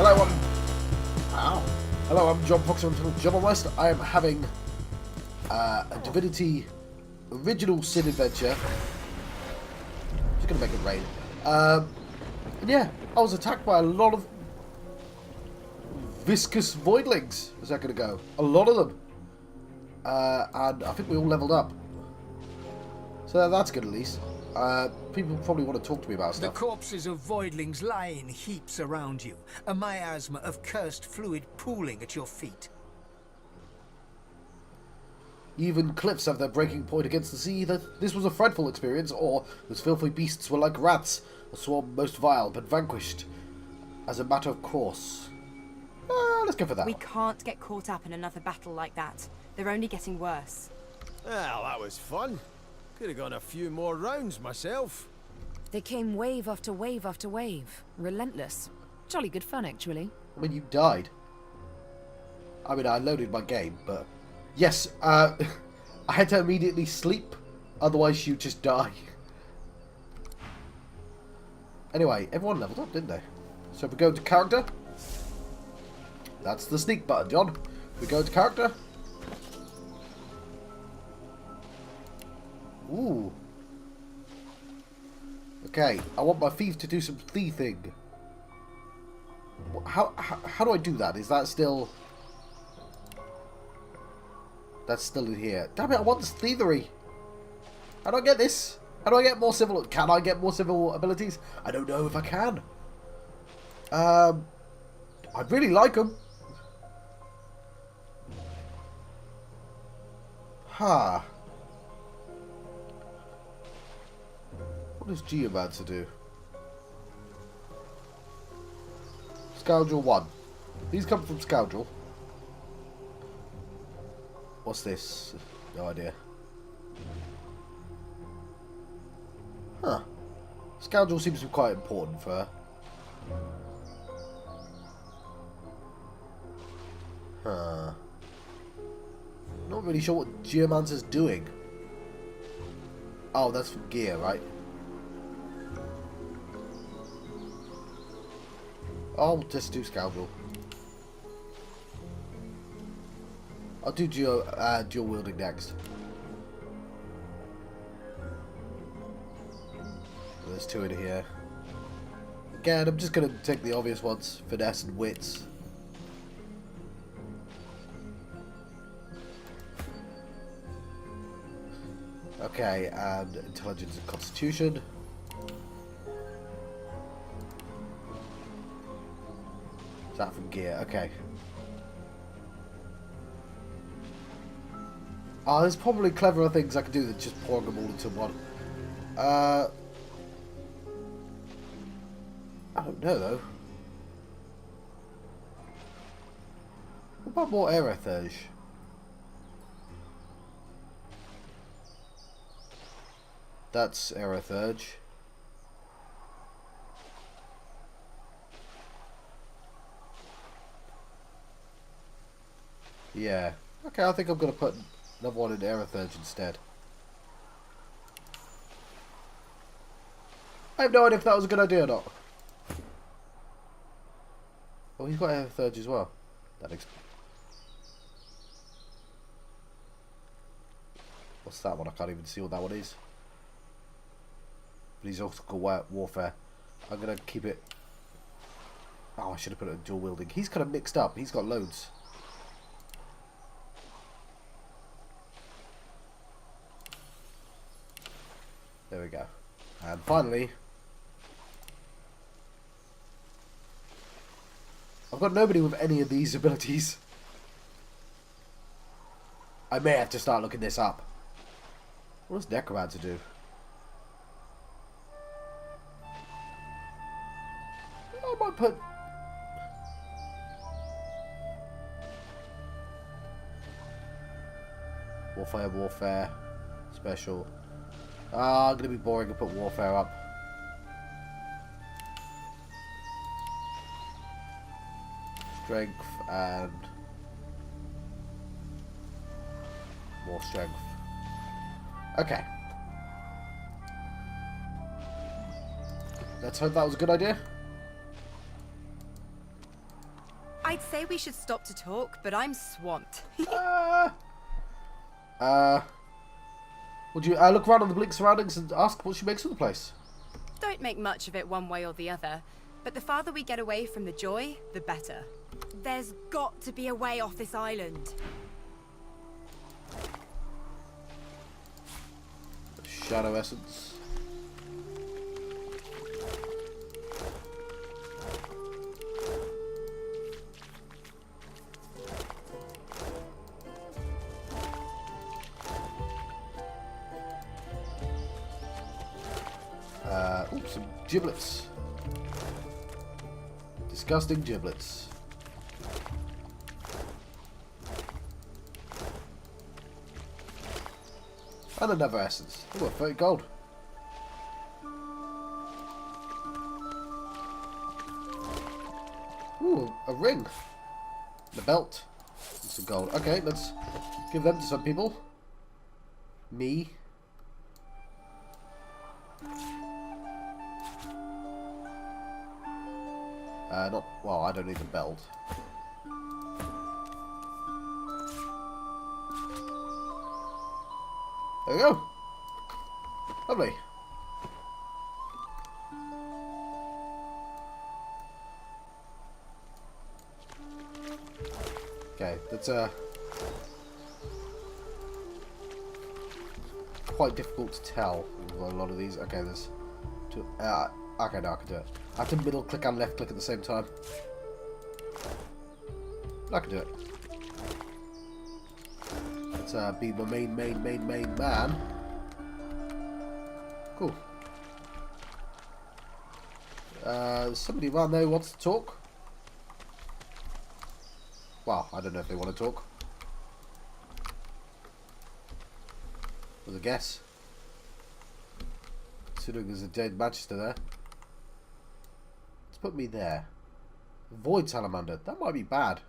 Hello, Ow. I'm John Fox from Ben-Mezd. I am having a Divinity original Sin adventure. Just gonna make it rain. And yeah, I was attacked by a lot of viscous voidlings a second ago. A lot of them. And I think we all leveled up. So that's good at least. People probably want to talk to me about The stuff. corpses of voidlings lie in heaps around you, a miasma of cursed fluid pooling at your feet. Even cliffs have their breaking point against the sea. That this was a frightful experience, or those filthy beasts were like rats, a swarm most vile, but vanquished as a matter of course. Let's go for that. We can't get caught up in another battle like that. They're only getting worse. Well, that was fun. Could have gone a few more rounds myself. They came wave after wave after wave. Relentless. Jolly good fun, actually. I mean, you died. I mean, I loaded my game, but... Yes, I had to immediately sleep, otherwise you just die. Anyway, everyone leveled up, didn't they? So if we go to character... That's the sneak button, John. If we go to character... Ooh. Okay, I want my thief to do some thieving. How do I do that? Is that still... That's still in here. Damn it, I want this thievery. How do I get this? How do I get more civil... Can I get more civil abilities? I don't know if I can. I'd really like them. Ha. What does Geomancer do? Scoundrel 1. These come from Scoundrel. What's this? No idea. Huh. Scoundrel seems to be quite important for her. Huh. Not really sure what Geomancer's doing. Oh, that's for gear, right? I'll just do Scoundrel. I'll do dual wielding next. So there's two in here. Again, I'm just going to take the obvious ones. Finesse and wits. Okay, and intelligence and constitution. Is that from gear? Okay. Oh, there's probably cleverer things I can do than just pouring them all into one. I don't know, though. What about more aerethurge? That's aerethurge. Yeah. Okay, I think I'm going to put another one in aerethurge instead. I have no idea if that was a good idea or not. Oh, he's got aerethurge as well. That What's that one? I can't even see what that one is. But he's also got warfare. I'm going to keep it... Oh, I should have put it in dual wielding. He's kind of mixed up. He's got loads. There we go. And finally... I've got nobody with any of these abilities. I may have to start looking this up. What does Necromancer do? I might put... Warfare, special. I'm going to be boring and put warfare up. Strength and... more strength. Okay. Let's hope that was a good idea. I'd say we should stop to talk, but I'm swamped. Would you look around on the bleak surroundings and ask what she makes of the place? Don't make much of it one way or the other, but the farther we get away from the joy, the better. There's got to be a way off this island. Shadow essence. Oops, some giblets. Disgusting giblets. And another essence. Oh, 30 gold. Ooh, a ring. And a belt. And some gold. Okay, let's give them to some people. Me. Not, well, I don't need a belt. There we go. Lovely. Okay, that's quite difficult to tell with a lot of these. Okay, there's two. Okay, no, I can do it. I have to middle click and left click at the same time. I can do it. Let's be my main man. Cool. Somebody around there who wants to talk? Well, I don't know if they want to talk. Was a guess. Considering there's a dead Manchester there. Let's put me there. Void salamander. That might be bad.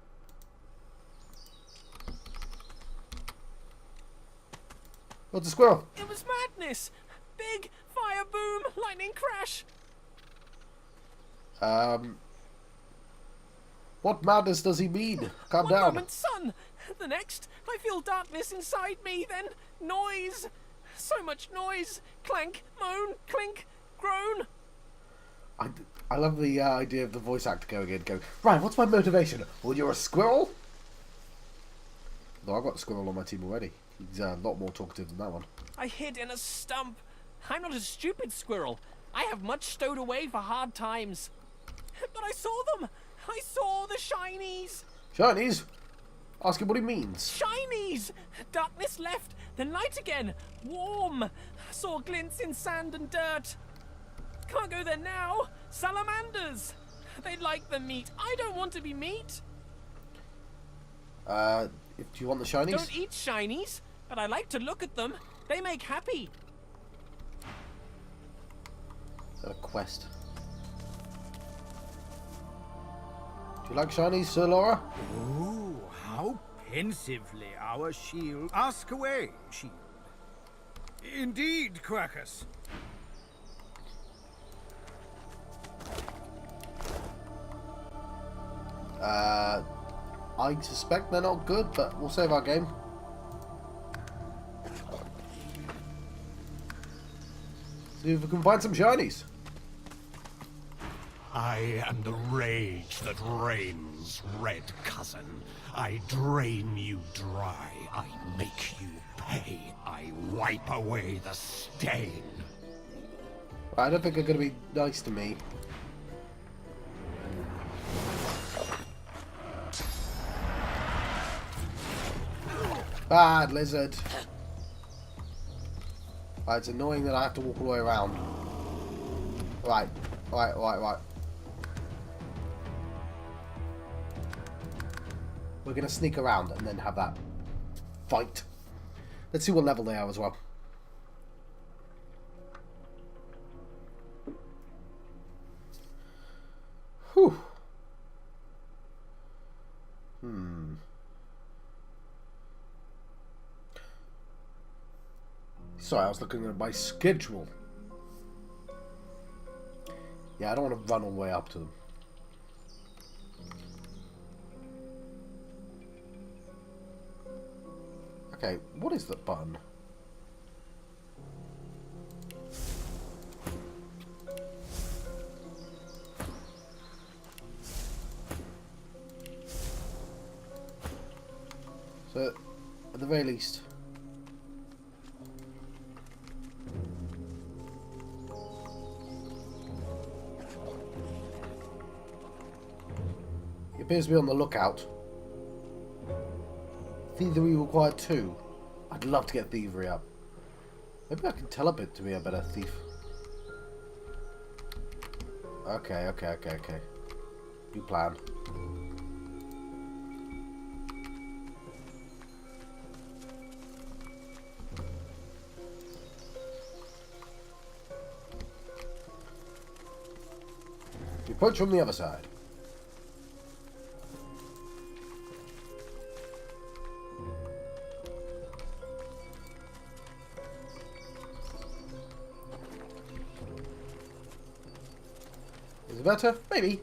What's a squirrel? It was madness! Big fire boom, lightning crash! What madness does he mean? Calm One down. moment sun, the next I feel darkness inside me, then noise! So much noise! Clank, moan, clink, groan! I love the idea of the voice actor going in, going, right, what's my motivation? Well, you're a squirrel? Though I've got a squirrel on my team already. He's a lot more talkative than that one. I hid in a stump. I'm not a stupid squirrel. I have much stowed away for hard times. But I saw them! I saw the shinies! Shinies? Ask him what he means. Shinies! Darkness left, then light again. Warm. Saw glints in sand and dirt. Can't go there now. Salamanders. They like the meat. I don't want to be meat. Do you want the shinies? Don't eat shinies, but I like to look at them. They make happy. Is that a quest? Do you like shinies, Sir Laura? Oh, how pensively our shield. Ask away, shield. Indeed, Quackus. I suspect they're not good, but we'll save our game. See if we can find some shinies. I am the rage that reigns, red cousin. I drain you dry. I make you pay. I wipe away the stain. I don't think they're going to be nice to me. Bad lizard. It's annoying that I have to walk all the way around. Right. We're going to sneak around and then have that fight. Let's see what level they are as well. Whew. Sorry, I was looking at my schedule. Yeah, I don't want to run all the way up to them. Okay, what is that button? So, at the very least... He appears to be on the lookout. Thievery required 2. I'd love to get thievery up. Maybe I can tell it to be a better thief. Okay. New plan. We approach from the other side. Is it better? Maybe.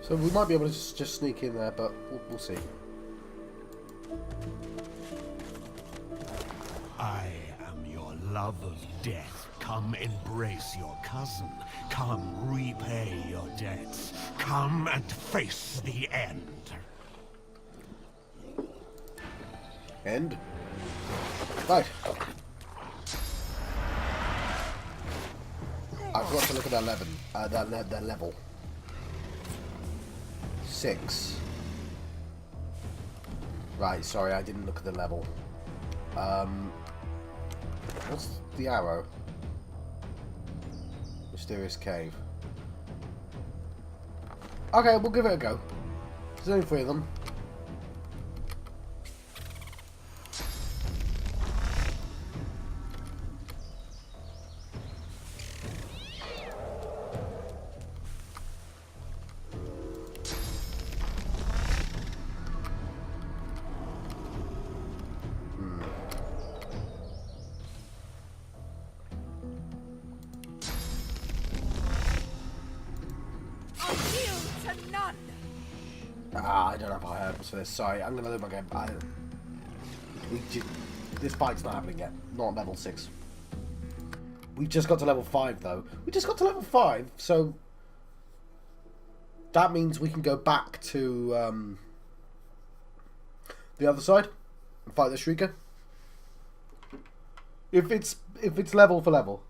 So we might be able to just sneak in there, but we'll see. I am your love of death. Come embrace your cousin. Come repay your debts. Come and face the end. End. Right. I forgot to look at that 11. That level. 6. Right, sorry, I didn't look at the level. What's the arrow? Mysterious cave. Okay, we'll give it a go. There's only 3 of them. I don't have high hurdles for this. Sorry, I'm gonna lose my game. This fight's not happening yet. Not at level 6. We just got to level 5 though. We just got to level 5, so that means we can go back to the other side and fight the Shrieker. If it's level for level.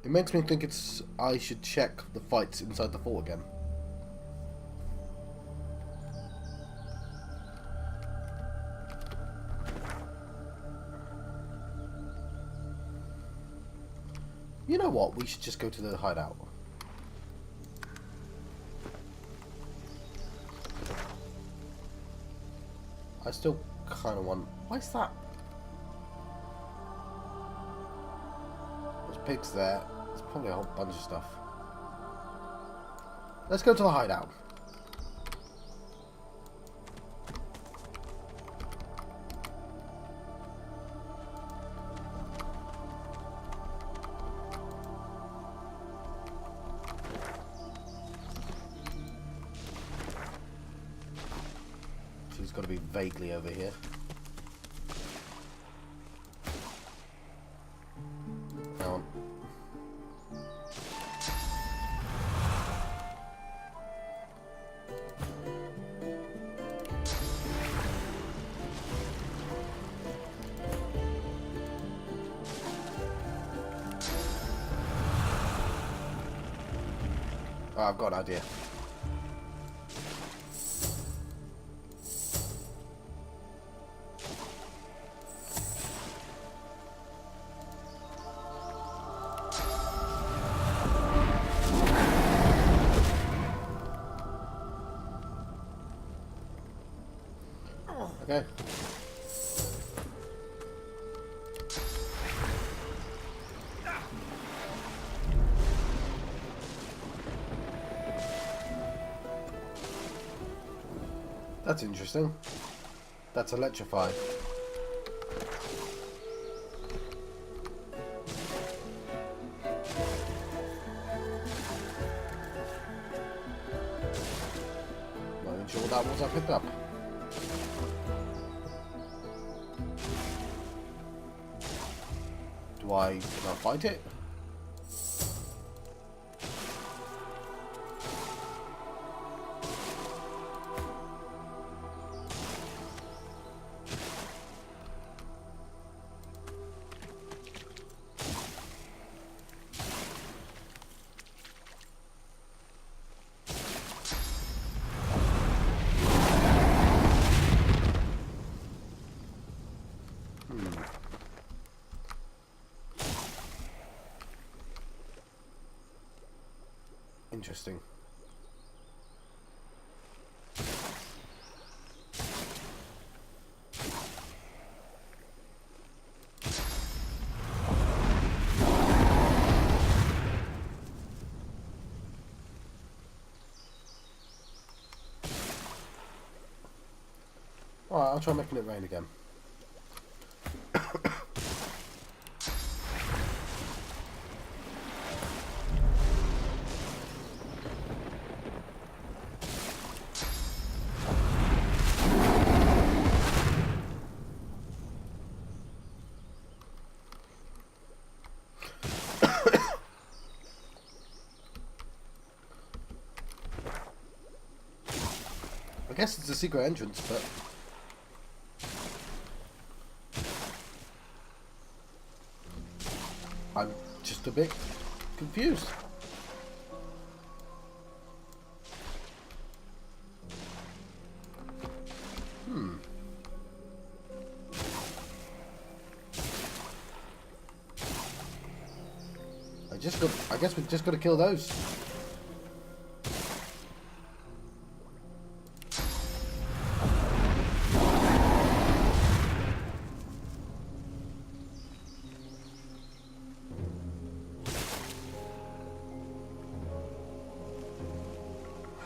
It makes me think I should check the fights inside the fort again. You know what? We should just go to the hideout. I still kind of want... Why is that? There's pigs there. There's probably a whole bunch of stuff. Let's go to the hideout. She's got to be vaguely over here. Hang on. Oh, I've got an idea. Okay. That's interesting. That's electrified. Not even sure what that was I picked up. Can I fight it? Interesting. Alright, I'll try making it rain again. I guess it's a secret entrance, but I'm just a bit confused. I guess we've just got to kill those.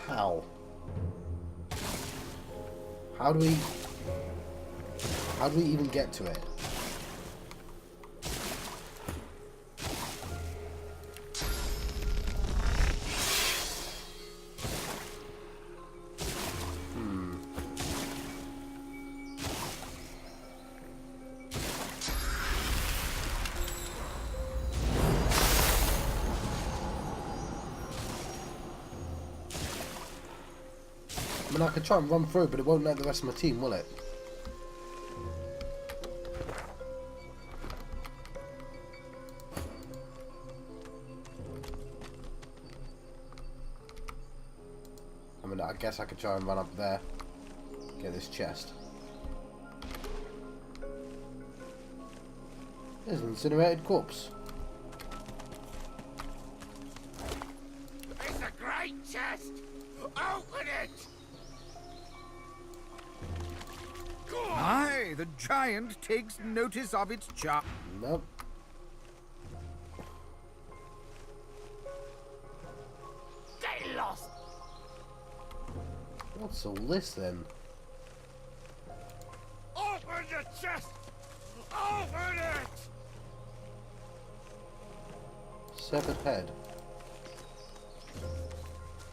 How? How do we even get to it? I mean, I could try and run through, but it won't let the rest of my team, will it? I mean, I guess I could try and run up there, get this chest. There's an incinerated corpse. It's a great chest! Open it! Aye, the giant takes notice of its charm. Nope. Get lost! What's all this then? Open the chest! Open it! Severed head.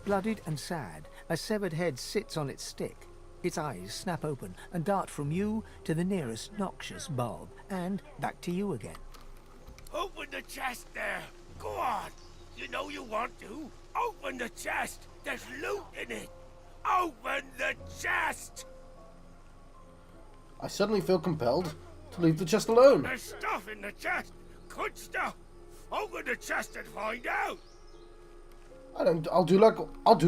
Bloodied and sad, a severed head sits on its stick. Its eyes snap open and dart from you to the nearest noxious bulb, and back to you again. Open the chest there! Go on! You know you want to! Open the chest! There's loot in it! Open the chest! I suddenly feel compelled to leave the chest alone. There's stuff in the chest! Good stuff! Open the chest and find out! I'll do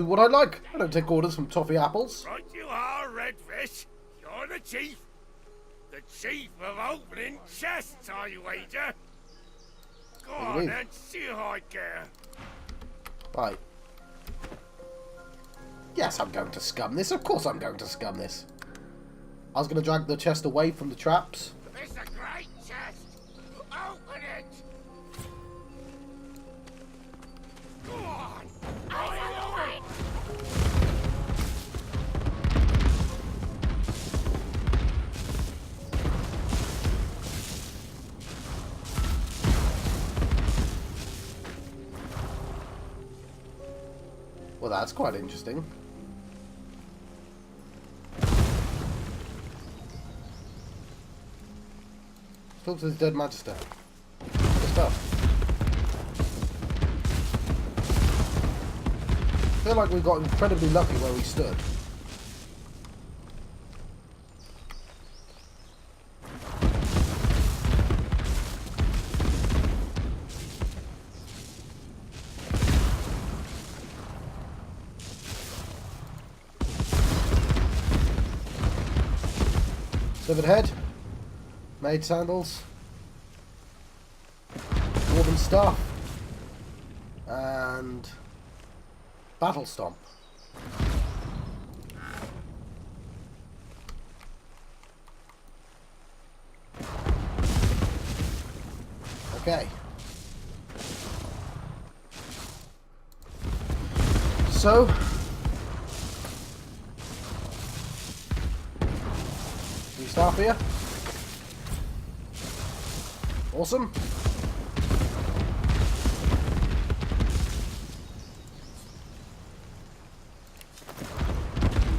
what I like. I don't take orders from toffee apples. Right you are, Redfish. You're the chief. The chief of opening chests, I wager. Go on then, see how I care. Right. Yes, I'm going to scum this. Of course I'm going to scum this. I was going to drag the chest away from the traps. It's a great chest. Open it. Go on. that's quite interesting. Talk to the dead magister. Good stuff. I feel like we got incredibly lucky where we stood. Severed head, made sandals, dwarven staff, and battle stomp. Okay. So staff here. Awesome.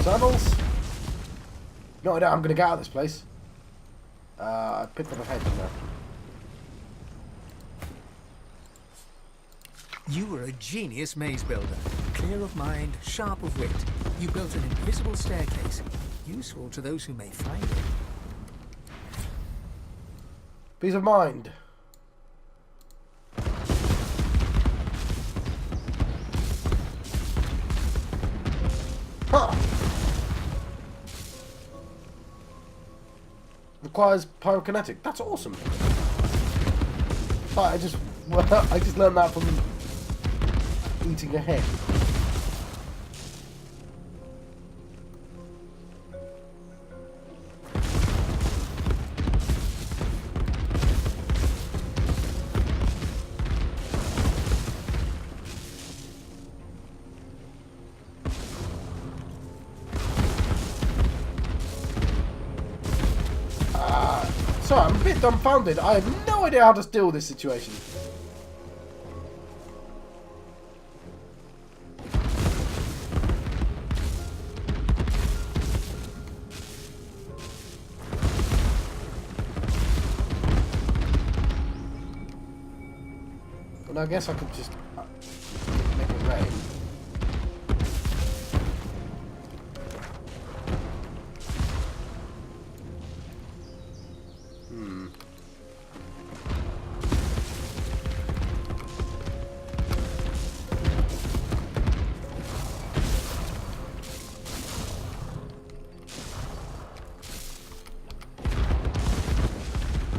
Sandals. No, I'm going to get out of this place. I picked up a head from there. You were a genius maze builder. Clear of mind, sharp of wit. You built an invisible staircase, useful to those who may find it. Peace of mind. Huh. Requires pyrokinetic. That's awesome. I just learned that from eating a head. Sorry, I'm a bit dumbfounded. I have no idea how to deal with this situation. Well, I guess I could just make it rain.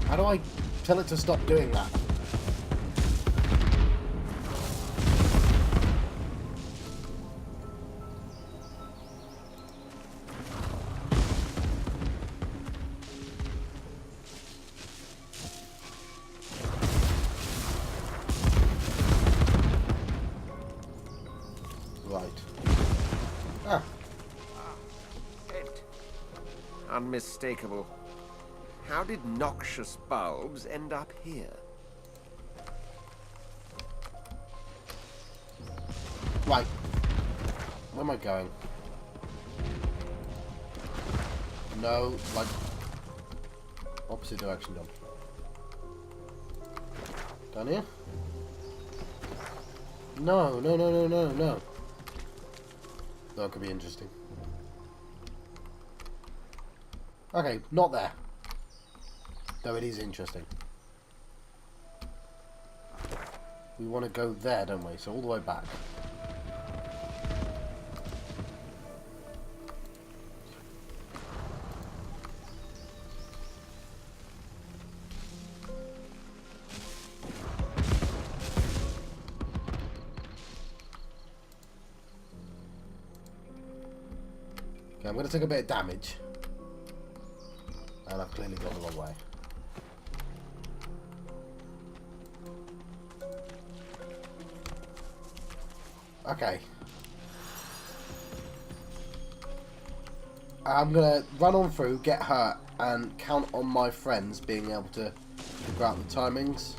How do I tell it to stop doing that? Right. Ah. It. Unmistakable. How did noxious bulbs end up here? Right. Where am I going? No, like opposite direction down. Down here? No. No, it could be interesting. Okay, not there. Though it is interesting. We want to go there, don't we? So all the way back. Okay, I'm going to take a bit of damage. And I've clearly gone the wrong way. Okay. I'm going to run on through, get hurt, and count on my friends being able to figure out the timings.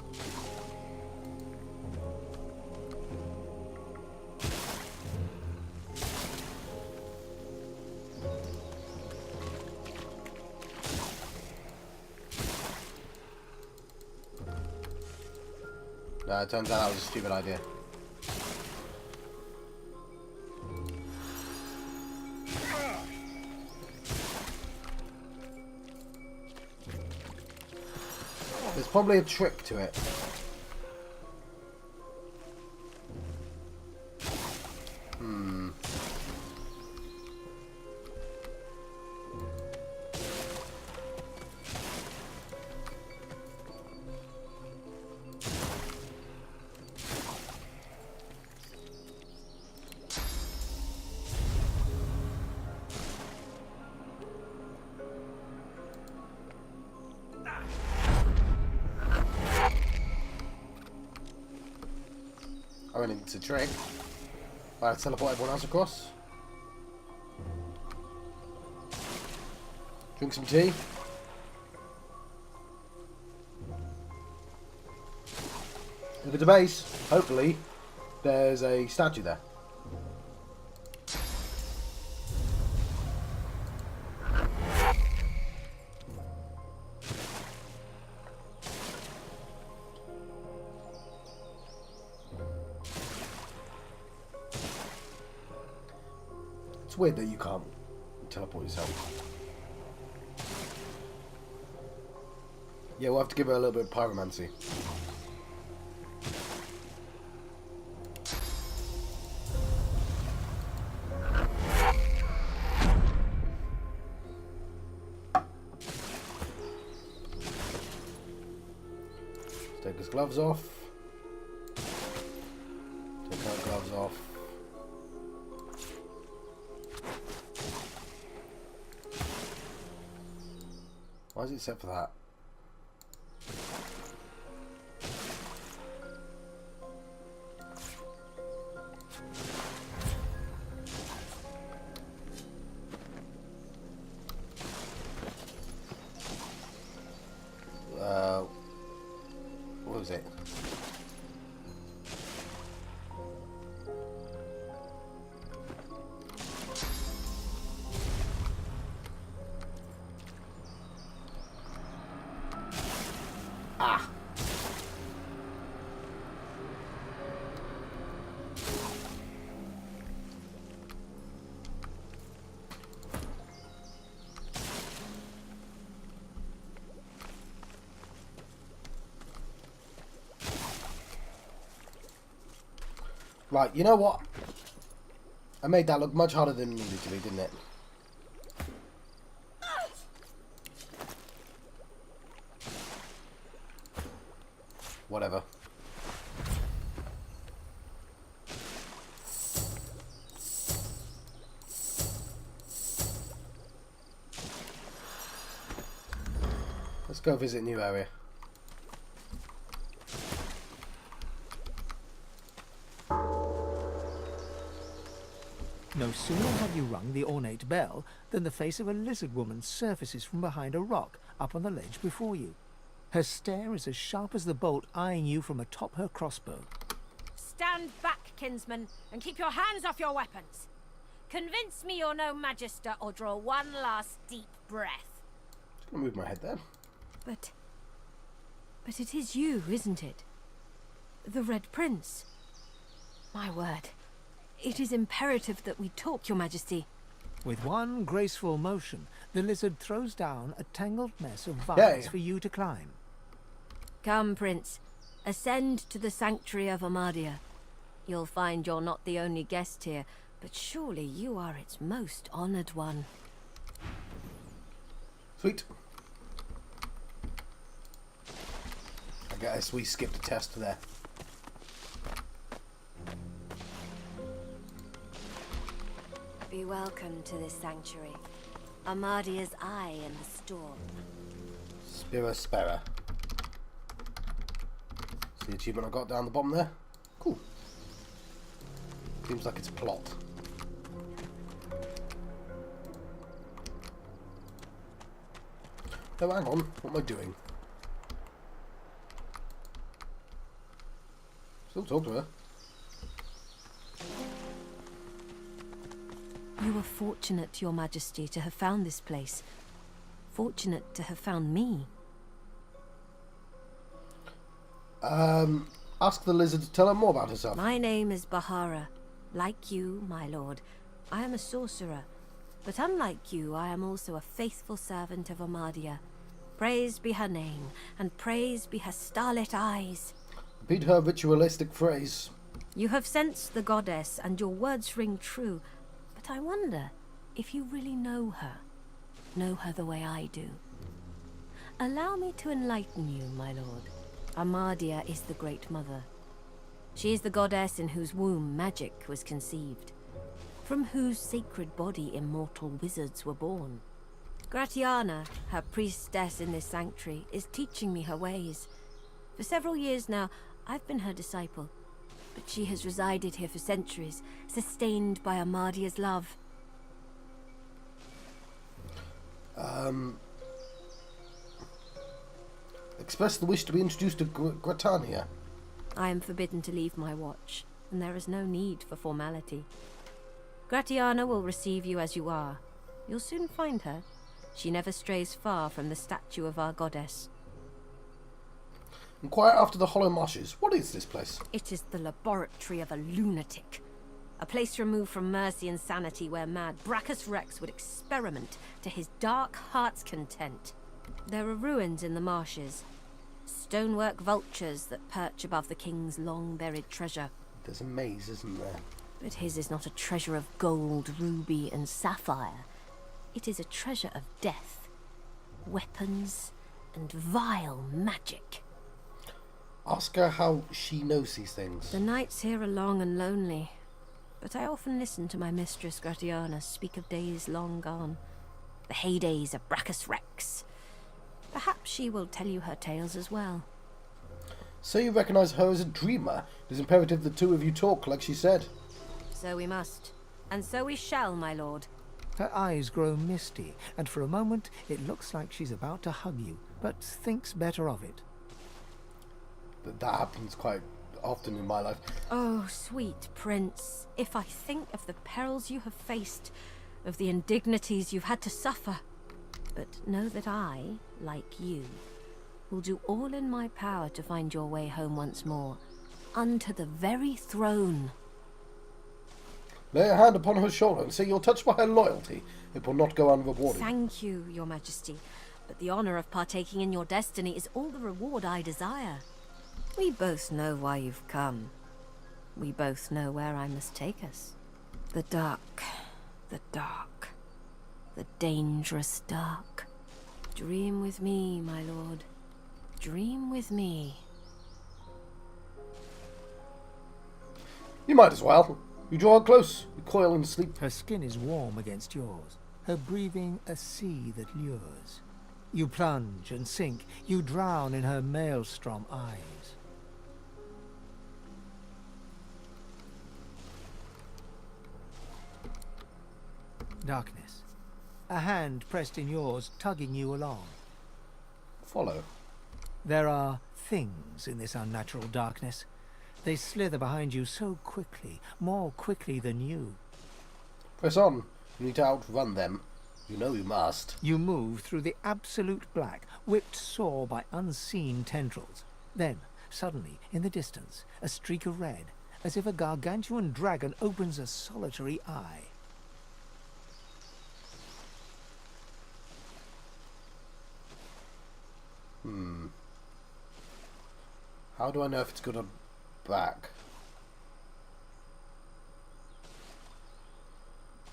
No, it turns out that was a stupid idea. There's probably a trick to it. I went into trick. I teleport everyone else across. Drink some tea. Look at the base. Hopefully, there's a statue there. It's weird that you can't teleport yourself. Yeah, we'll have to give it a little bit of pyromancy. Let's take his gloves off. Take our gloves off. Why is it set for that? What was it? Ah. Right, you know what? I made that look much harder than it needed to be, didn't it? Whatever. Let's go visit a new area. No sooner have you rung the ornate bell than the face of a lizard woman surfaces from behind a rock up on the ledge before you. Her stare is as sharp as the bolt eyeing you from atop her crossbow. Stand back, kinsman, and keep your hands off your weapons. Convince me you're no magister, or draw one last deep breath. Just gonna move my head there. But it is you, isn't it? The Red Prince. My word. It is imperative that we talk, Your Majesty. With one graceful motion, the lizard throws down a tangled mess of vines for you to climb. Come, Prince. Ascend to the sanctuary of Amadia. You'll find you're not the only guest here, but surely you are its most honored one. Sweet. I guess we skipped a test there. Be welcome to this sanctuary. Amadia's eye in the storm. Spera. See the achievement I got down the bottom there? Cool. Seems like it's a plot. Oh, hang on. What am I doing? Still talk to her. You were fortunate, Your Majesty, to have found this place. Fortunate to have found me. Ask the lizard to tell her more about herself. My name is Bahara. Like you, my lord, I am a sorcerer. But unlike you, I am also a faithful servant of Amadia. Praised be her name, and praised be her starlit eyes. Repeat her ritualistic phrase. You have sensed the goddess, and your words ring true. But I wonder if you really know her the way I do. Allow me to enlighten you, my lord. Amadia is the Great Mother. She is the goddess in whose womb magic was conceived, from whose sacred body immortal wizards were born. Gratiana, her priestess in this sanctuary, is teaching me her ways. For several years now, I've been her disciple, but she has resided here for centuries, sustained by Amadia's love. Express the wish to be introduced to Gratania. I am forbidden to leave my watch, and there is no need for formality. Gratiana will receive you as you are. You'll soon find her. She never strays far from the statue of our goddess. Inquire after the Hollow Marshes. What is this place? It is the laboratory of a lunatic. A place removed from mercy and sanity where mad Brachus Rex would experiment to his dark heart's content. There are ruins in the marshes. Stonework vultures that perch above the king's long-buried treasure. There's a maze, isn't there? But his is not a treasure of gold, ruby, and sapphire. It is a treasure of death, weapons, and vile magic. Ask her how she knows these things. The nights here are long and lonely, but I often listen to my mistress Gratiana speak of days long gone, the heydays of Brachus Rex. Perhaps she will tell you her tales as well. So you recognize her as a dreamer. It is imperative the two of you talk, like she said. So we must, and so we shall, my lord. Her eyes grow misty, and for a moment it looks like she's about to hug you, but thinks better of it. That happens quite often in my life. Oh, sweet prince, if I think of the perils you have faced, of the indignities you've had to suffer. But know that I, like you, will do all in my power to find your way home once more, unto the very throne. Lay a hand upon her shoulder and say you're touched by her loyalty. It will not go unrewarded. Thank you, your majesty, but the honor of partaking in your destiny is all the reward I desire. We both know why you've come. We both know where I must take us. The dark, the dangerous dark. Dream with me, my lord. Dream with me. You might as well. You draw her close. You coil in sleep. Her skin is warm against yours, her breathing a sea that lures. You plunge and sink, you drown in her maelstrom eyes. Darkness. A hand pressed in yours, tugging you along. Follow. There are things in this unnatural darkness. They slither behind you so quickly, more quickly than you. Press on. You need to outrun them. You know you must. You move through the absolute black, whipped sore by unseen tendrils. Then, suddenly, in the distance, a streak of red, as if a gargantuan dragon opens a solitary eye. How do I know if it's good or back?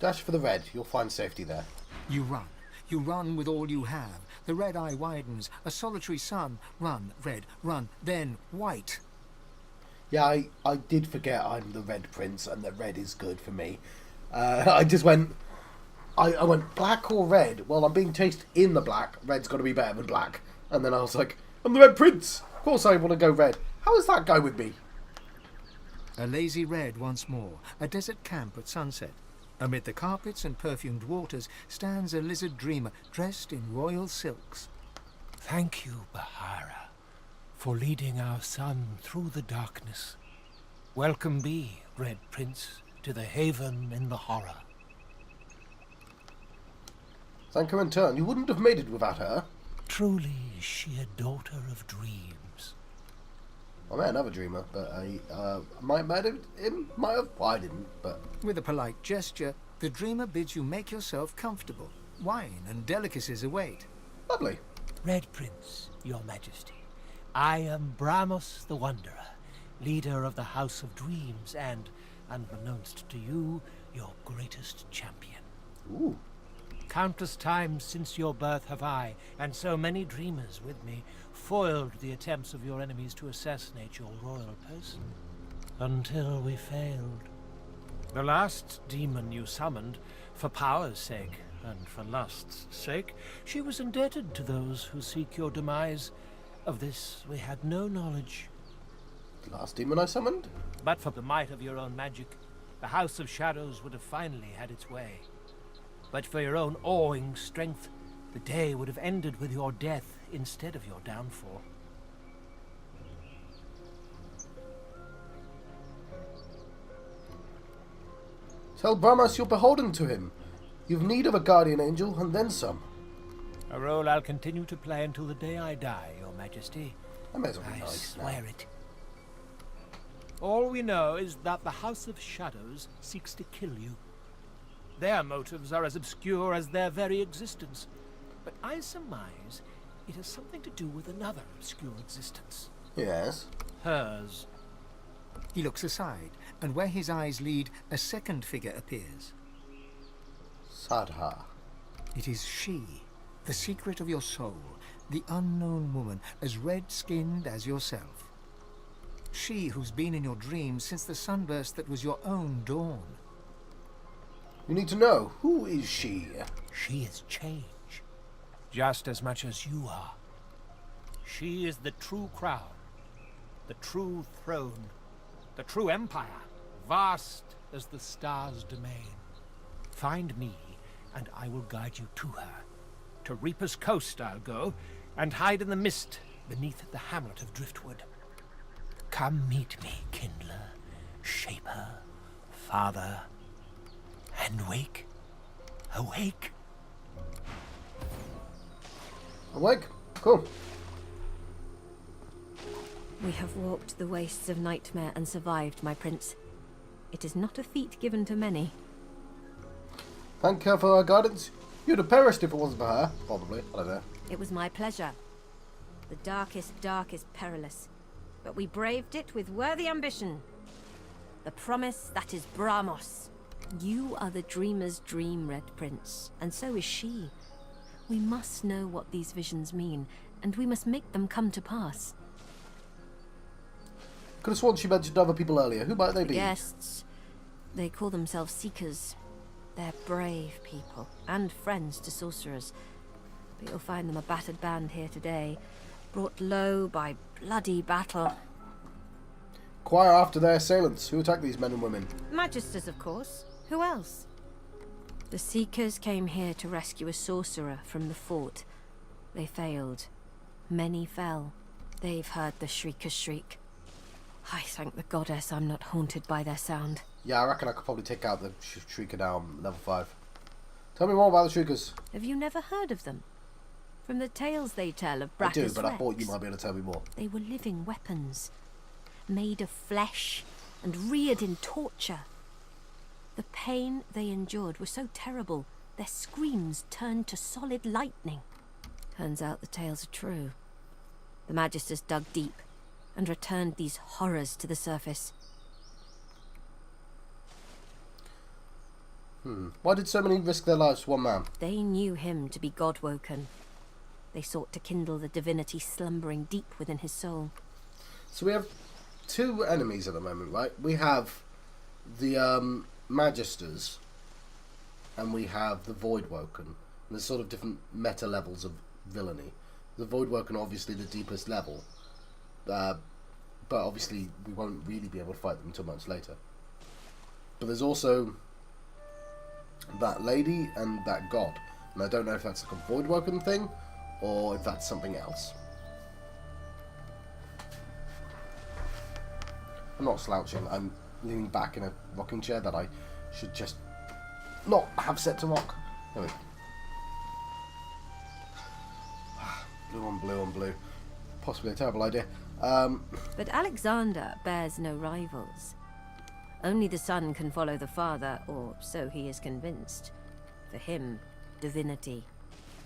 Dash for the red. You'll find safety there. You run. You run with all you have. The red eye widens. A solitary sun. Run, red, run, then white. Yeah, I did forget I'm the red prince and that red is good for me. I just went... I went black or red? Well, I'm being chased in the black. Red's got to be better than black. And then I was like, I'm the red prince. Of course I want to go red. How does that go with me? A lazy red once more. A desert camp at sunset. Amid the carpets and perfumed waters stands a lizard dreamer dressed in royal silks. Thank you, Bahara, for leading our son through the darkness. Welcome be, Red Prince, to the haven in the horror. Thank her in turn. You wouldn't have made it without her. Truly is she a daughter of dreams. I met another dreamer, but I might have met him. Might have. Well, I didn't, but... With a polite gesture, the dreamer bids you make yourself comfortable. Wine and delicacies await. Lovely. Red Prince, your majesty. I am Bramos the Wanderer, leader of the House of Dreams, and, unbeknownst to you, your greatest champion. Ooh. Countless times since your birth have I, and so many dreamers with me, foiled the attempts of your enemies to assassinate your royal person. Until we failed. The last demon you summoned, for power's sake, and for lust's sake, she was indebted to those who seek your demise. Of this we had no knowledge. The last demon I summoned? But for the might of your own magic, the House of Shadows would have finally had its way. But for your own awing strength, the day would have ended with your death instead of your downfall. Tell Brahmas you're beholden to him. You've need of a guardian angel, and then some. A role I'll continue to play until the day I die, your majesty. I may as well be I nice now. swear it. All we know is that the House of Shadows seeks to kill you. Their motives are as obscure as their very existence. But I surmise it has something to do with another obscure existence. Yes. Hers. He looks aside, and where his eyes lead, a second figure appears. Sadha. It is she, the secret of your soul, the unknown woman, as red-skinned as yourself. She who's been in your dreams since the sunburst that was your own dawn. You need to know, who is she? She is change, just as much as you are. She is the true crown, the true throne, the true empire, vast as the stars' domain. Find me, and I will guide you to her. To Reaper's Coast I'll go, and hide in the mist beneath the hamlet of Driftwood. Come meet me, Kindler, Shaper, Father, and wake. Awake. Awake? Cool. We have walked the wastes of nightmare and survived, my prince. It is not a feat given to many. Thank her for her guidance. You'd have perished if it wasn't for her. Probably. I don't know. It was my pleasure. The darkest dark is perilous, but we braved it with worthy ambition. The promise that is Bramos. You are the dreamer's dream, Red Prince, and so is she. We must know what these visions mean, and we must make them come to pass. Could have sworn she mentioned other people earlier. Who might they be? Guests. They call themselves Seekers. They're brave people, and friends to sorcerers. But you'll find them a battered band here today, brought low by bloody battle. Inquire after their assailants. Who attacked these men and women? Magisters, of course. Who else? The Seekers came here to rescue a sorcerer from the fort. They failed. Many fell. They've heard the Shrieker's shriek. I thank the goddess I'm not haunted by their sound. Yeah, I reckon I could probably take out the Shrieker now on level 5. Tell me more about the Shriekers. Have you never heard of them? From the tales they tell of I Brackus do, but I thought Rex, you might be able to tell me more. they were living weapons, made of flesh and reared in torture. The pain they endured was so terrible, their screams turned to solid lightning. Turns out the tales are true. The Magisters dug deep and returned these horrors to the surface. Why did so many risk their lives for one man? They knew him to be God-woken. They sought to kindle the divinity slumbering deep within his soul. So we have two enemies at the moment, right? We have the Magisters, and we have the Voidwoken. And there's sort of different meta levels of villainy. The Voidwoken are obviously the deepest level, but obviously we won't really be able to fight them until much later. But there's also that lady and that god, and I don't know if that's like a Voidwoken thing or if that's something else. I'm not slouching, I'm leaning back in a rocking chair that I should just not have set to rock. There we go. Blue on blue on blue. Possibly a terrible idea. But Alexander bears no rivals. Only the son can follow the father, or so he is convinced. For him, divinity.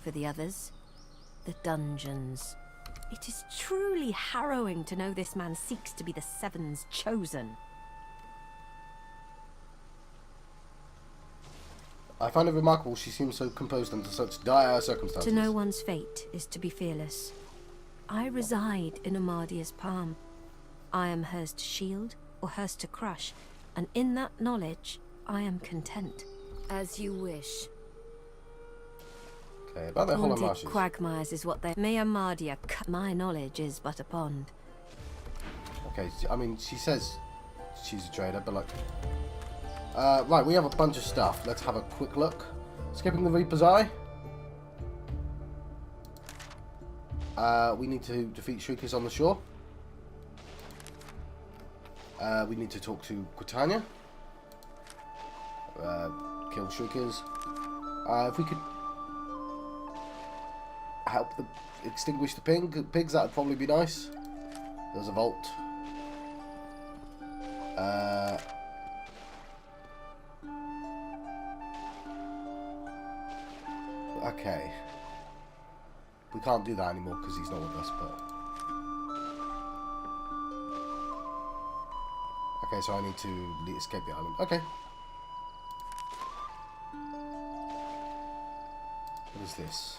For the others, the dungeons. It is truly harrowing to know this man seeks to be the Seven's chosen. I find it remarkable she seems so composed under such dire circumstances. To know one's fate is to be fearless. I reside in Amadia's palm. I am hers to shield, or hers to crush, and in that knowledge, I am content. As you wish. Okay, about the hollow Haunted marshes. quagmires is what they... May Amadia cut... My knowledge is but a pond. Okay, I mean, she says she's a trader, but like... right, we have a bunch of stuff. Let's have a quick look. Skipping the Reaper's Eye. We need to defeat Shriekers on the shore. We need to talk to Quitania. Kill Shriekers. If we could help extinguish the pigs, that would probably be nice. There's a vault. Okay. We can't do that anymore because he's not with us, but... Okay, so I need to escape the island. Okay. What is this?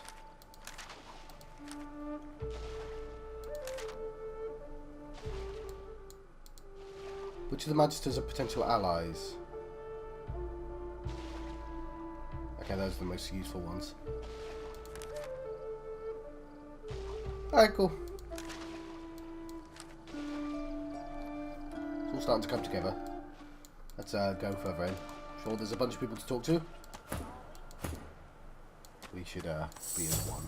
Which of the Magisters are potential allies? Okay, those are the most useful ones. Alright, cool. It's all starting to come together. Let's go further in. Sure, there's a bunch of people to talk to. We should be as one.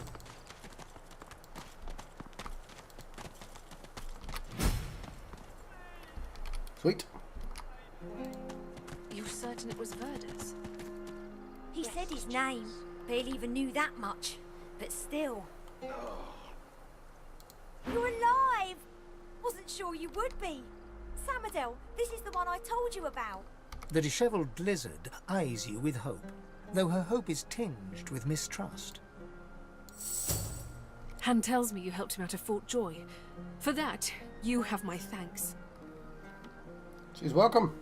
Sweet. You're certain it was Verda's? He said his name, barely even knew that much. But still. You're alive! Wasn't sure you would be. Samadel, this is the one I told you about. The dishevelled lizard eyes you with hope, though her hope is tinged with mistrust. Han tells me you helped him out of Fort Joy. For that, you have my thanks. She's welcome.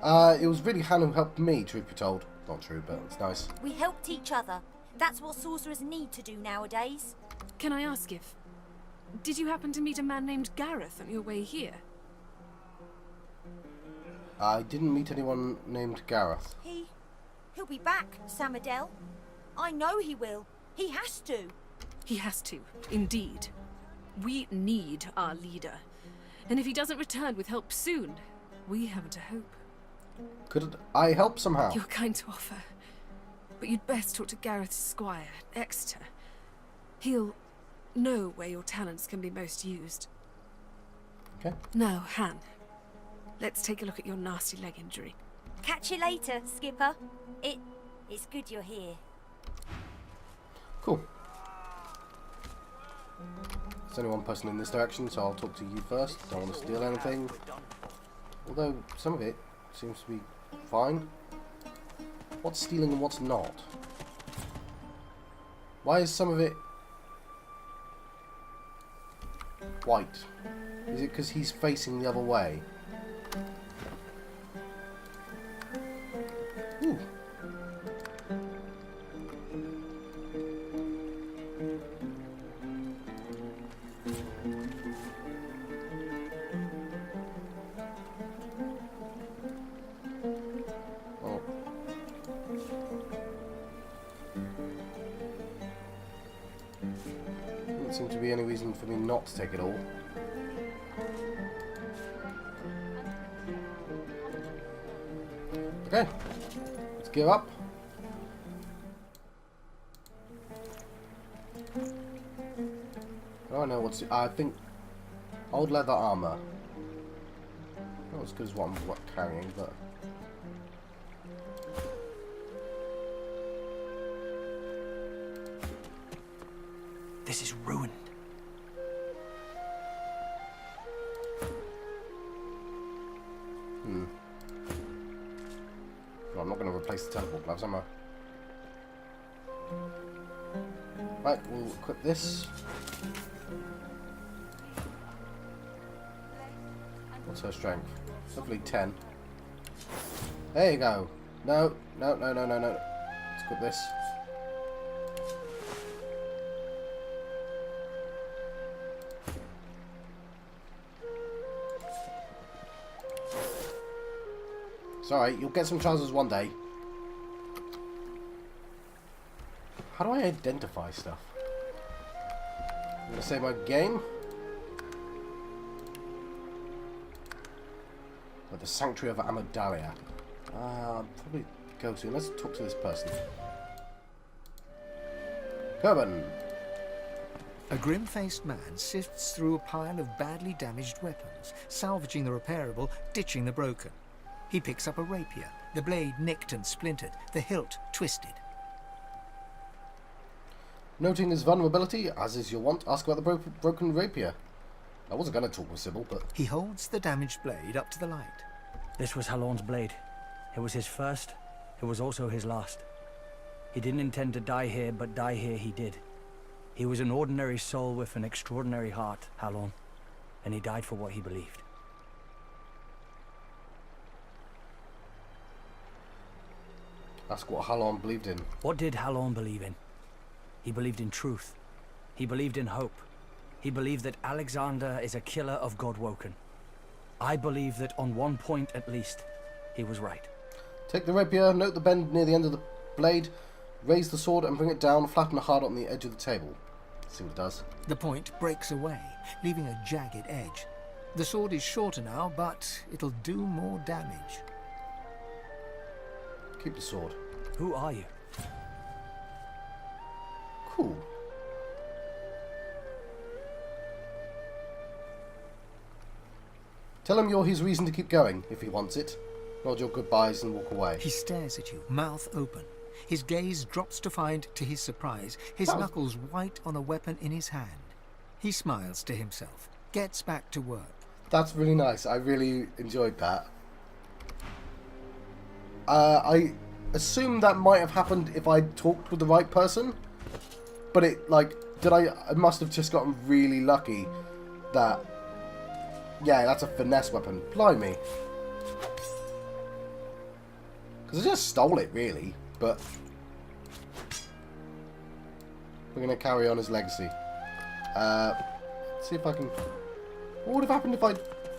It was really Han who helped me, truth be told. Not true, but it's nice. We helped each other. That's what sorcerers need to do nowadays. Can I ask if... Did you happen to meet a man named Gareth on your way here? I didn't meet anyone named Gareth. He'll be back, Samadel. I know he will. He has to. He has to, indeed. We need our leader. And if he doesn't return with help soon, we haven't a hope. Could I help somehow? You're kind to offer. But you'd best talk to Gareth's squire, Exeter. He'll know where your talents can be most used. Okay. Now, Han, let's take a look at your nasty leg injury. Catch you later, Skipper. It's good you're here. Cool. There's only one person in this direction, so I'll talk to you first. Don't want to steal anything. Although, some of it seems to be fine. What's stealing and what's not? Why is some of it white? Is it because he's facing the other way? Ooh. Oh. Doesn't seem to be any reason for me not to take it all. Okay, let's gear up. Oh, I know what's. I think old leather armor. Not as good as what I'm carrying, but. This is ruined. place the teleport gloves, am I? Right, we'll equip this. What's her strength? Hopefully 10. There you go. No. Let's equip this. It's alright, you'll get some trousers one day. How do I identify stuff? I'm gonna save my game. Like the Sanctuary of Amadalia. Probably go to. Let's talk to this person. Kerban. A grim-faced man sifts through a pile of badly damaged weapons, salvaging the repairable, ditching the broken. He picks up a rapier, the blade nicked and splintered, the hilt twisted. Noting his vulnerability, as is your wont, ask about the broken rapier. I wasn't going to talk with Sybil, but... He holds the damaged blade up to the light. This was Halorn's blade. It was his first. It was also his last. He didn't intend to die here, but die here he did. He was an ordinary soul with an extraordinary heart, Halorn. And he died for what he believed. Ask what Halorn believed in. What did Halorn believe in? He believed in truth. He believed in hope. He believed that Alexander is a killer of Godwoken. I believe that on one point at least, he was right. Take the rapier, note the bend near the end of the blade, raise the sword and bring it down, flatten hard on the edge of the table. See what it does. The point breaks away, leaving a jagged edge. The sword is shorter now, but it'll do more damage. Keep the sword. Who are you? Cool. Tell him you're his reason to keep going, if he wants it. Nod your goodbyes and walk away. He stares at you, mouth open. His gaze drops to find, to his surprise, his knuckles white on a weapon in his hand. He smiles to himself, gets back to work. That's really nice. I really enjoyed that. I assume that might have happened if I talked with the right person. But it, like, I must have just gotten really lucky that... Yeah, that's a finesse weapon. Blimey. Because I just stole it, really. But... we're going to carry on his legacy. See if I can... What would have happened if I...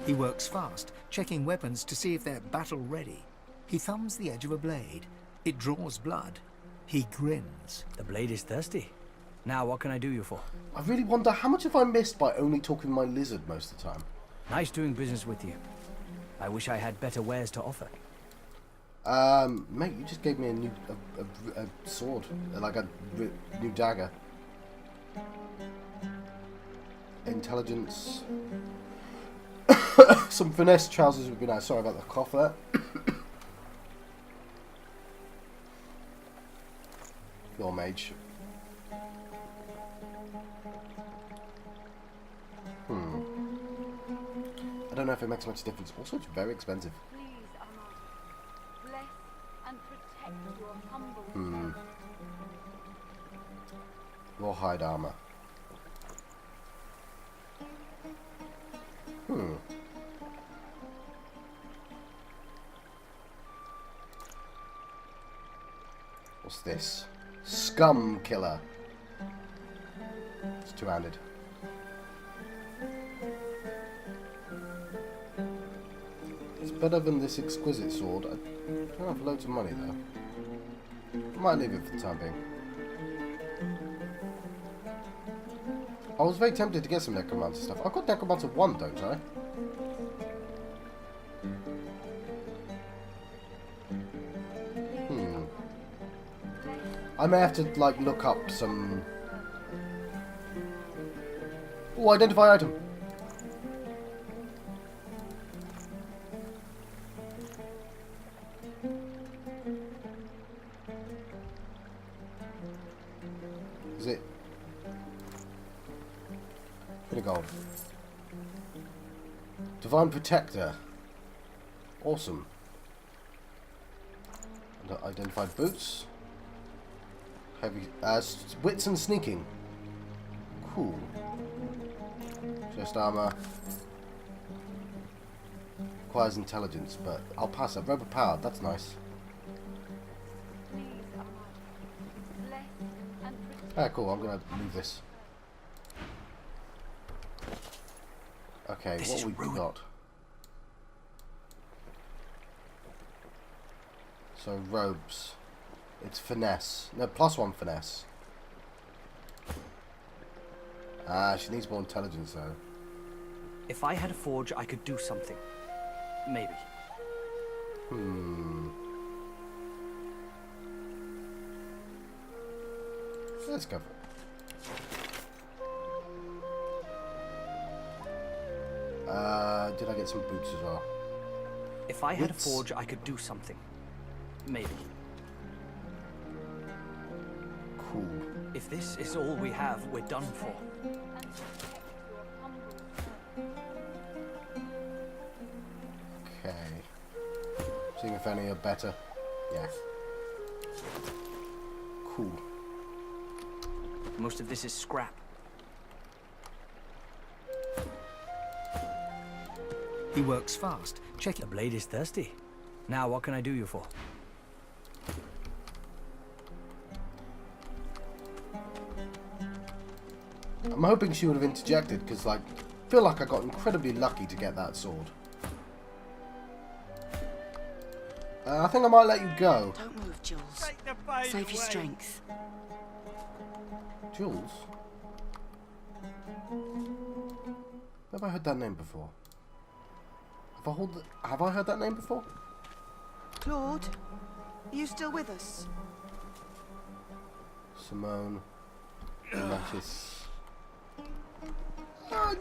He works fast, checking weapons to see if they're battle-ready. He thumbs the edge of a blade. It draws blood. He grins. The blade is thirsty. Now, what can I do you for? I really wonder how much have I missed by only talking to my lizard most of the time. Nice doing business with you. I wish I had better wares to offer. Mate, you just gave me a new a sword, like a new dagger. Intelligence. Some finesse trousers would be nice. Sorry about the cough there. Your mage. I don't know if it makes much difference. Also, it's very expensive. Bless and protect your humble Raw hide armor. What's this? Scum killer. It's two-handed. It's better than this exquisite sword. I don't have loads of money though. I might leave it for the time being. I was very tempted to get some Necromancer stuff. I've got Necromancer 1, don't I? I may have to, like, look up some... Oh, identify item! Is it? Bit of gold. Divine Protector. Awesome. Identified boots. Heavy wits and sneaking. Cool. Chest armor. Requires intelligence, but I'll pass it. Robo powered, that's nice. Ah, cool, I'm gonna move this. Okay, what we got? So, robes. It's finesse. No, +1 finesse. Ah, she needs more intelligence, though. If I had a forge, I could do something. Maybe. Let's go for it. Did I get some boots as well? If I had a forge, I could do something. Maybe. Cool. If this is all we have, we're done for. Okay. Seeing if any are better. Yeah. Cool. Most of this is scrap. He works fast. Check it. The blade is thirsty. Now, what can I do you for? I'm hoping she would have interjected, because, like, I feel like I got incredibly lucky to get that sword. I think I might let you go. Don't move, Jules. Save your strength. Jules? Have I heard that name before? Have I heard that name before? Claude, are you still with us? Simone. Mattis.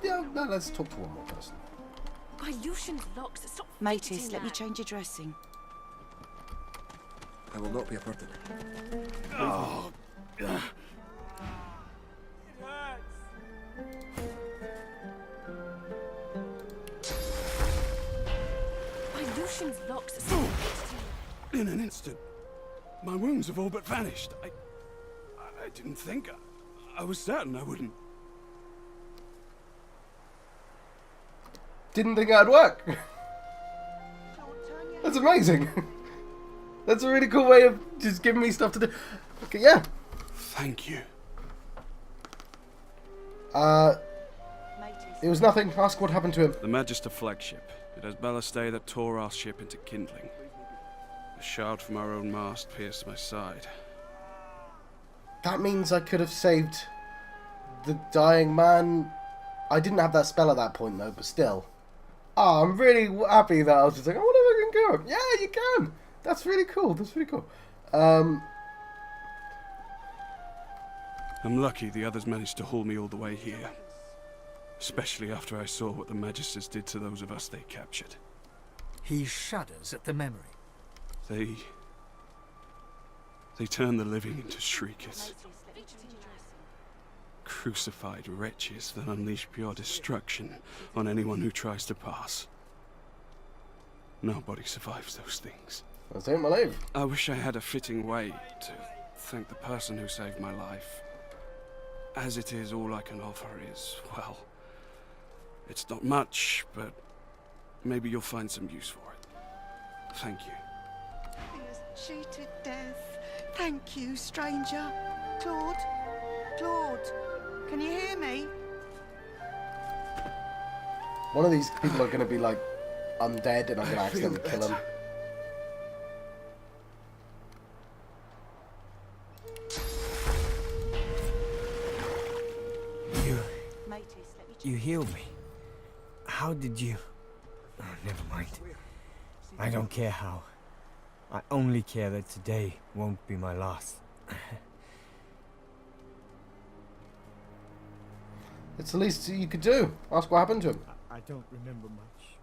Yeah, no, let's talk to one more person. Ilyushin's locks. Stop. Matis, let me change your dressing. I will not be aborted. Oh. Ilyushin's locks. In an instant, my wounds have all but vanished. I didn't think. I was certain I wouldn't. Didn't think that'd work. That's amazing. That's a really cool way of just giving me stuff to do. Okay, yeah. Thank you. It was nothing. Ask what happened to him. The Magister flagship. It has ballast that tore our ship into kindling. A shard from our own mast pierced my side. That means I could have saved the dying man. I didn't have that spell at that point, though, but still. Oh, I'm really happy that I was just like, I wonder if I can go. Yeah, you can. That's really cool. That's really cool. I'm lucky the others managed to haul me all the way here. Especially after I saw what the Magisters did to those of us they captured. He shudders at the memory. They turn the living into shriekers. Crucified wretches that unleash pure destruction on anyone who tries to pass. Nobody survives those things. That's it, my life. I wish I had a fitting way to thank the person who saved my life. As it is, all I can offer is, well, it's not much, but maybe you'll find some use for it. Thank you. He has cheated death. Thank you, stranger. Claude? Claude, can you hear me? One of these people are going to be, like, undead and I'm going to accidentally kill him. You healed me. How did you... Oh, never mind. I don't care how. I only care that today won't be my last. It's the least you could do. Ask what happened to him. I don't remember much.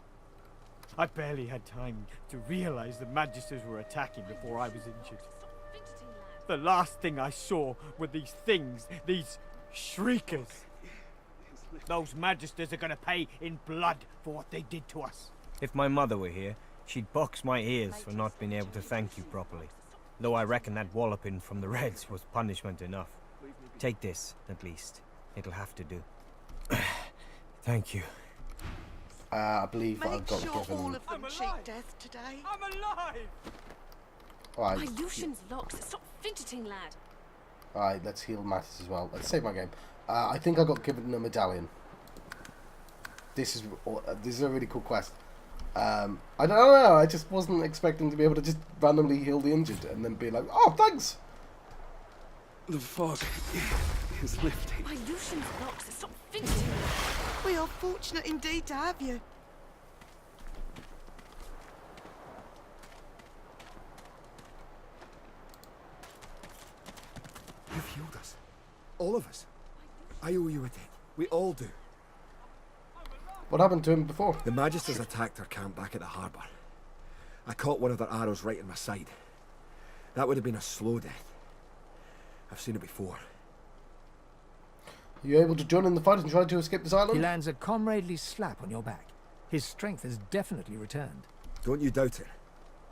I barely had time to realize the Magisters were attacking before I was injured. The last thing I saw were these things, these shriekers. Those Magisters are gonna pay in blood for what they did to us. If my mother were here, she'd box my ears for not being able to thank you properly. Though I reckon that walloping from the Reds was punishment enough. Take this, at least. It'll have to do. Thank you. I believe I've got Make sure given. all of them cheat death today. I'm alive! Alright. My Lucian's locked. Stop fidgeting, lad. Alright, let's heal Mattis as well. Let's save my game. I think I got given a medallion. This is a really cool quest. I don't know, I just wasn't expecting to be able to just randomly heal the injured and then be like, oh, thanks! The fog is lifting. My Lucian's locked. Stop fidgeting. We are fortunate indeed to have you. You've healed us. All of us. I owe you a debt. We all do. What happened to him before? The Magisters attacked our camp back at the harbour. I caught one of their arrows right in my side. That would have been a slow death. I've seen it before. Are you able to join in the fight and try to escape this island? He lands a comradely slap on your back. His strength has definitely returned. Don't you doubt it.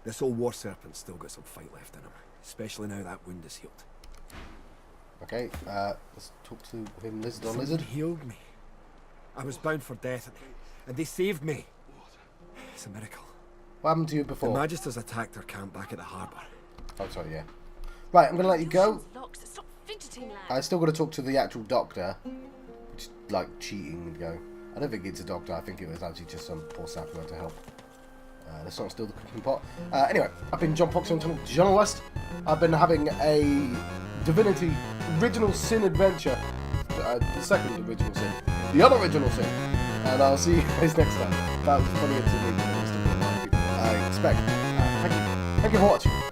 This old war serpent's still got some fight left in him. Especially now that wound is healed. Okay, let's talk to him, lizard on Someone lizard. healed me. I was bound for death, and they saved me. It's a miracle. What happened to you before? The Magisters attacked our camp back at the harbour. Oh, sorry, yeah. Right, I'm going to let you go. Stop fidgeting, lad. I still got to talk to the actual doctor. Which is like cheating and go. I don't think it's a doctor, I think it was actually just some poor sap who had to help. Let's not steal the cooking pot. Anyway, I've been John Fox on John West. I've been having a Divinity Original Sin adventure. The second original sin. The other original sin. And I'll see you guys next time. That was funnier to me than it was to people I expect. Thank you for watching.